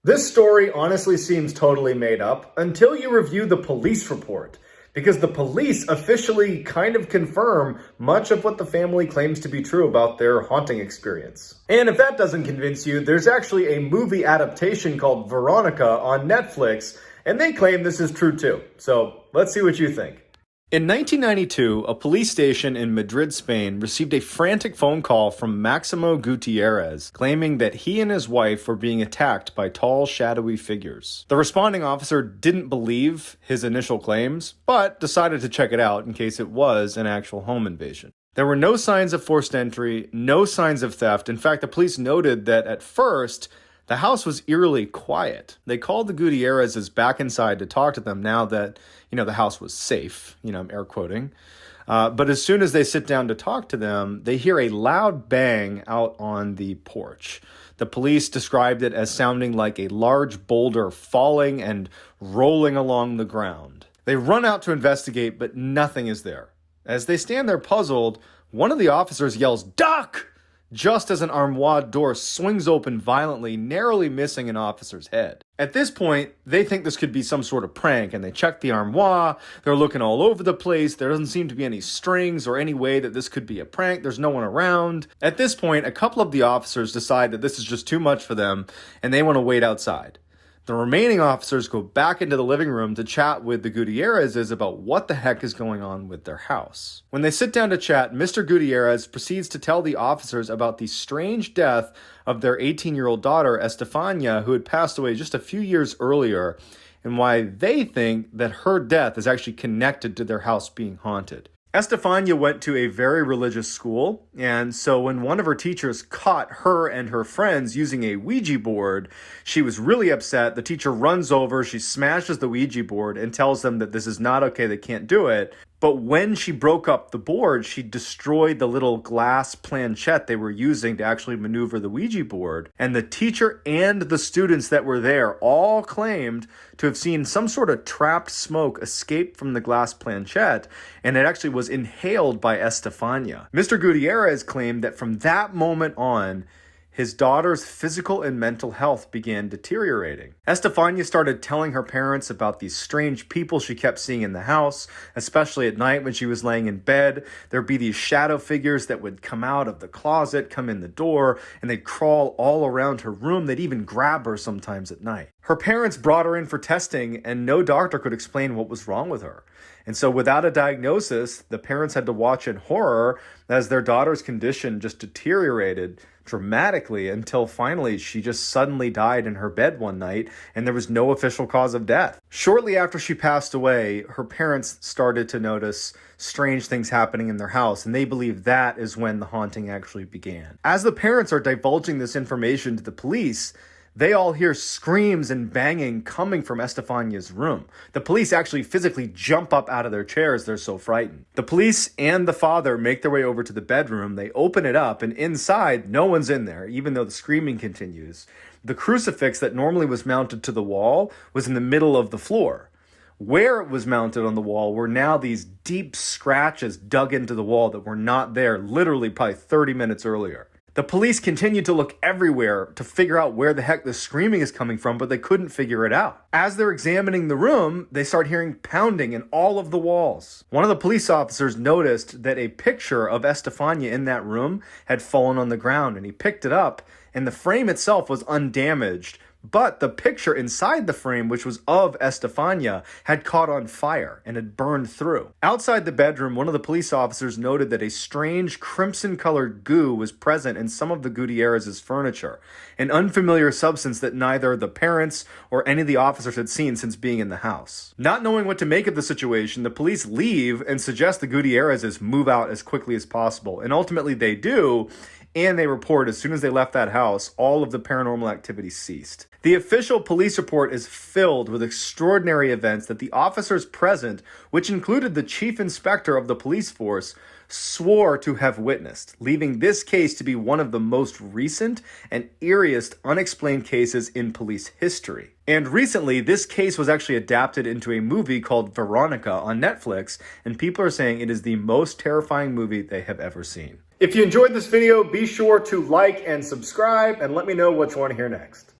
This story honestly seems totally made up until you review the police report, because the police officially kind of confirm much of what the family claims to be true about their haunting experience. And if that doesn't convince you, there's actually a movie adaptation called Veronica on Netflix, and they claim this is true too. So let's see what you think. In 1992, a police station in Madrid, Spain, received a frantic phone call from Maximo Gutierrez, claiming that he and his wife were being attacked by tall, shadowy figures. The responding officer didn't believe his initial claims, but decided to check it out in case it was an actual home invasion. There were no signs of forced entry, no signs of theft. In fact, the police noted that at first, the house was eerily quiet. They called the Gutierrezes back inside to talk to them now that, the house was safe. I'm air quoting. But as soon as they sit down to talk to them, they hear a loud bang out on the porch. The police described it as sounding like a large boulder falling and rolling along the ground. They run out to investigate, but nothing is there. As they stand there puzzled, one of the officers yells, "Duck!" just as an armoire door swings open violently, narrowly missing an officer's head. At this point, they think this could be some sort of prank, and they check the armoire. They're looking all over the place. There doesn't seem to be any strings or any way that this could be a prank. There's no one around. At this point, a couple of the officers decide that this is just too much for them, and they want to wait outside. The remaining officers go back into the living room to chat with the Gutierrezes about what the heck is going on with their house. When they sit down to chat, Mr. Gutierrez proceeds to tell the officers about the strange death of their 18-year-old daughter, Estefania, who had passed away just a few years earlier, and why they think that her death is actually connected to their house being haunted. Estefania went to a very religious school, and so when one of her teachers caught her and her friends using a Ouija board, she was really upset. The teacher runs over, she smashes the Ouija board and tells them that this is not okay, they can't do it. But when she broke up the board, she destroyed the little glass planchette they were using to actually maneuver the Ouija board. And the teacher and the students that were there all claimed to have seen some sort of trapped smoke escape from the glass planchette, and it actually was inhaled by Estefania. Mr. Gutierrez claimed that from that moment on, his daughter's physical and mental health began deteriorating. Estefania started telling her parents about these strange people she kept seeing in the house, especially at night when she was laying in bed. There'd be these shadow figures that would come out of the closet, come in the door, and they'd crawl all around her room. They'd even grab her sometimes at night. Her parents brought her in for testing, and no doctor could explain what was wrong with her. And so without a diagnosis, the parents had to watch in horror as their daughter's condition just deteriorated dramatically until finally she just suddenly died in her bed one night, and there was no official cause of death. Shortly after she passed away, her parents started to notice strange things happening in their house, and they believe that is when the haunting actually began. As the parents are divulging this information to the police, they all hear screams and banging coming from Estefania's room. The police actually physically jump up out of their chairs, they're so frightened. The police and the father make their way over to the bedroom. They open it up, and inside, no one's in there, even though the screaming continues. The crucifix that normally was mounted to the wall was in the middle of the floor. Where it was mounted on the wall were now these deep scratches dug into the wall that were not there literally probably 30 minutes earlier. The police continued to look everywhere to figure out where the heck the screaming is coming from, but they couldn't figure it out. As they're examining the room, they start hearing pounding in all of the walls. One of the police officers noticed that a picture of Estefania in that room had fallen on the ground, and he picked it up, and the frame itself was undamaged. But the picture inside the frame, which was of Estefania, had caught on fire and had burned through. Outside the bedroom, one of the police officers noted that a strange crimson-colored goo was present in some of the Gutierrez's furniture, an unfamiliar substance that neither the parents or any of the officers had seen since being in the house. Not knowing what to make of the situation, the police leave and suggest the Gutierrezes move out as quickly as possible, and ultimately they do. And they report as soon as they left that house, all of the paranormal activity ceased. The official police report is filled with extraordinary events that the officers present, which included the chief inspector of the police force, swore to have witnessed, leaving this case to be one of the most recent and eeriest unexplained cases in police history. And recently, this case was actually adapted into a movie called Veronica on Netflix, and people are saying it is the most terrifying movie they have ever seen. If you enjoyed this video, be sure to like and subscribe, and let me know what you want to hear next.